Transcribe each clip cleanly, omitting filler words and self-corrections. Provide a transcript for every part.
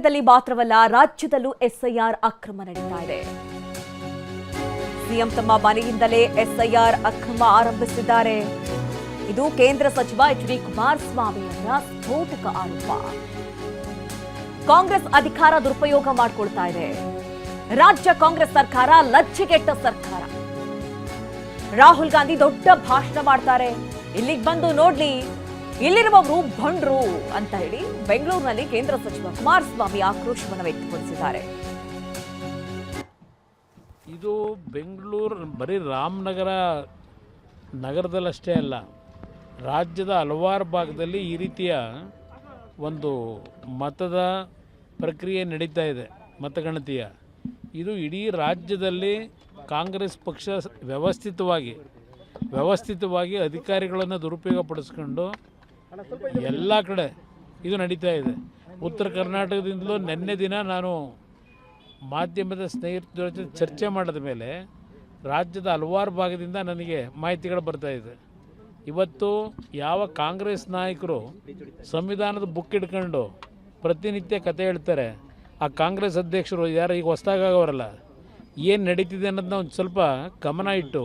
ಕರ್ನಾಟಕದಲ್ಲಿ ಮಾತ್ರವಲ್ಲ ರಾಜ್ಯದಲ್ಲೂ ಎಸ್ಐಆರ್ ಅಕ್ರಮ ನಡೀತಾ ಇದೆ. ಸಿಎಂ ತಮ್ಮ ಮನೆಯಿಂದಲೇ ಎಸ್ಐಆರ್ ಅಕ್ರಮ ಆರಂಭಿಸಿದ್ದಾರೆ. ಇದು ಕೇಂದ್ರ ಸಚಿವ ಎಚ್.ಡಿ. ಕುಮಾರಸ್ವಾಮಿ ಅವರ ಸ್ಫೋಟಕ ಆರೋಪ. ಕಾಂಗ್ರೆಸ್ ಅಧಿಕಾರ ದುರುಪಯೋಗ ಮಾಡಿಕೊಳ್ತಾ ಇದೆ. ರಾಜ್ಯ ಕಾಂಗ್ರೆಸ್ ಸರ್ಕಾರ ಲಜ್ಜೆಗೆಟ್ಟ ಸರ್ಕಾರ. ರಾಹುಲ್ ಗಾಂಧಿ ದೊಡ್ಡ ಭಾಷಣ ಮಾಡ್ತಾರೆ. ಇಲ್ಲಿಗೆ ಬಂದು ನೋಡ್ಲಿ ಇಲ್ಲಿರುವವರು ಭಂಡ್ರು ಅಂತ ಹೇಳಿ ಬೆಂಗಳೂರಿನಲ್ಲಿ ಕೇಂದ್ರ ಸಚಿವ ಕುಮಾರಸ್ವಾಮಿ ಆಕ್ರೋಶವನ್ನು ವ್ಯಕ್ತಪಡಿಸಿದ್ದಾರೆ. ಇದು ಬೆಂಗಳೂರು ಬರೀ ರಾಮನಗರ ನಗರದಲ್ಲಷ್ಟೇ ಅಲ್ಲ, ರಾಜ್ಯದ ಹಲವಾರು ಭಾಗದಲ್ಲಿ ಈ ರೀತಿಯ ಒಂದು ಮತದ ಪ್ರಕ್ರಿಯೆ ನಡೀತಾ ಇದೆ. ಮತಗಣತಿಯ ಇದು ಇಡೀ ರಾಜ್ಯದಲ್ಲಿ ಕಾಂಗ್ರೆಸ್ ಪಕ್ಷ ವ್ಯವಸ್ಥಿತವಾಗಿ ಅಧಿಕಾರಿಗಳನ್ನು ದುರುಪಯೋಗ ಪಡಿಸ್ಕೊಂಡು ಎಲ್ಲ ಕಡೆ ಇದು ನಡೀತಾ ಇದೆ. ಉತ್ತರ ಕರ್ನಾಟಕದಿಂದಲೂ ನಿನ್ನೆ ದಿನ ನಾನು ಮಾಧ್ಯಮದ ಸ್ನೇಹಿತರ ಜೊತೆ ಚರ್ಚೆ ಮಾಡಿದ ಮೇಲೆ ರಾಜ್ಯದ ಹಲವಾರು ಭಾಗದಿಂದ ನನಗೆ ಮಾಹಿತಿಗಳು ಬರ್ತಾಯಿದೆ. ಇವತ್ತು ಯಾವ ಕಾಂಗ್ರೆಸ್ ನಾಯಕರು ಸಂವಿಧಾನದ ಬುಕ್ ಇಟ್ಕೊಂಡು ಪ್ರತಿನಿತ್ಯ ಕತೆ ಹೇಳ್ತಾರೆ, ಆ ಕಾಂಗ್ರೆಸ್ ಅಧ್ಯಕ್ಷರು ಯಾರು ಈಗ ಹೊಸದಾಗವರಲ್ಲ, ಏನು ನಡೀತಿದೆ ಅನ್ನೋದನ್ನ ಒಂದು ಸ್ವಲ್ಪ ಗಮನ ಇಟ್ಟು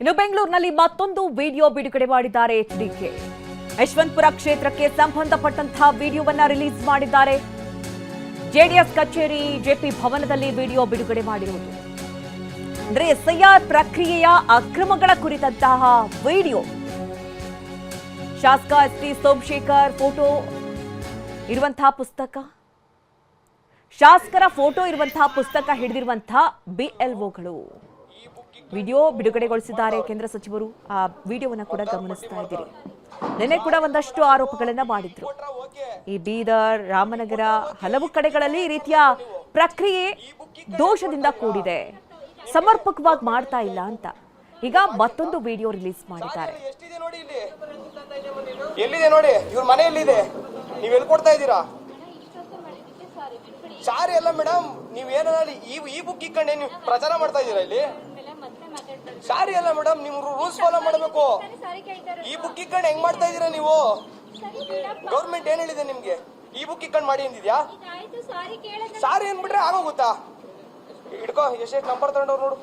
ಇನ್ನು ಬೆಂಗಳೂರಿನಲ್ಲಿ ಮತ್ತೊಂದು ವಿಡಿಯೋ ಬಿಡುಗಡೆ ಮಾಡಿದ್ದಾರೆ ಎಚ್ಡಿಕೆ. ಯಶವಂತಪುರ ಕ್ಷೇತ್ರಕ್ಕೆ ಸಂಬಂಧಪಟ್ಟಂತಹ ವಿಡಿಯೋವನ್ನ ರಿಲೀಸ್ ಮಾಡಿದ್ದಾರೆ. ಜೆಡಿಎಸ್ ಕಚೇರಿ ಜೆಪಿ ಭವನದಲ್ಲಿ ವಿಡಿಯೋ ಬಿಡುಗಡೆ ಮಾಡಿರುವುದು ಅಂದ್ರೆ ಎಸ್ಐಆರ್ ಪ್ರಕ್ರಿಯೆಯ ಅಕ್ರಮಗಳ ಕುರಿತಂತಹ ವಿಡಿಯೋ. ಶಾಸಕ ಎಸ್.ಟಿ. ಸೋಮಶೇಖರ್ ಫೋಟೋ ಇರುವಂತಹ ಪುಸ್ತಕ, ಶಾಸಕರ ಫೋಟೋ ಇರುವಂತಹ ಪುಸ್ತಕ ಹಿಡಿದಿರುವಂತಹ ಬಿಎಲ್ಒಗಳು ವಿಡಿಯೋ ಬಿಡುಗಡೆಗೊಳಿಸಿದ್ದಾರೆ ಕೇಂದ್ರ ಸಚಿವರು. ಆ ವಿಡಿಯೋವನ್ನು ಕೂಡ ಗಮನಿಸ್ತಾ ಇದ್ದೀರಿ. ನಿನ್ನೆ ಕೂಡ ಒಂದಷ್ಟು ಆರೋಪಗಳನ್ನ ಮಾಡಿದ್ರು. ಈ ಬೀದರ್, ರಾಮನಗರ ಹಲವು ಕಡೆಗಳಲ್ಲಿ ಈ ರೀತಿಯ ಪ್ರಕ್ರಿಯೆ ದೋಷದಿಂದ ಕೂಡಿದೆ, ಸಮರ್ಪಕವಾಗಿ ಮಾಡ್ತಾ ಇಲ್ಲ ಅಂತ ಈಗ ಮತ್ತೊಂದು ವಿಡಿಯೋ ರಿಲೀಸ್ ಮಾಡಿದ್ದಾರೆ. ಎಲ್ಲಿದೆ ನೋಡಿ, ಇವ್ರ ಮನೆ ಎಲ್ಲಿದೆ, ನೀವ್ ಎಲ್ಲಿ ಕೊಡ್ತಾ ಇದ್ದೀರಾ? ಸಾರಿ ಅಲ್ಲ ಮೇಡಮ್, ನೀವೇನ ಈ ಬುಕ್ ಇಕ್ಕಂಡೆ ನೀವು ಪ್ರಚಾರ ಮಾಡ್ತಾ ಇದ್ದೀರಾ ಇಲ್ಲಿ? ಸಾರಿ ಅಲ್ಲ ಮೇಡಮ್, ನೀವು ರೂಲ್ಸ್ ಫಾಲೋ ಮಾಡಬೇಕು. ಈ ಬುಕ್ ಇಕ್ಕಂಡು ಹೆಂಗ್ ಮಾಡ್ತಾ ಇದ್ದೀರಾ ನೀವು? ಗೌರ್ಮೆಂಟ್ ಏನ್ ಹೇಳಿದೆ ನಿಮ್ಗೆ? ಈ ಬುಕ್ ಇಕ್ಕಂಡು ಮಾಡಿ ಅಂದಿದ್ಯಾ? ಸಾರಿ ಅಂದ್ಬಿಟ್ರೆ ಆಗೋಗುತ್ತಾ? ಹಿಡ್ಕೋ, ಎಷ್ಟೇ ನಂಬರ್ ತಗೊಂಡವ್ರು ನೋಡು.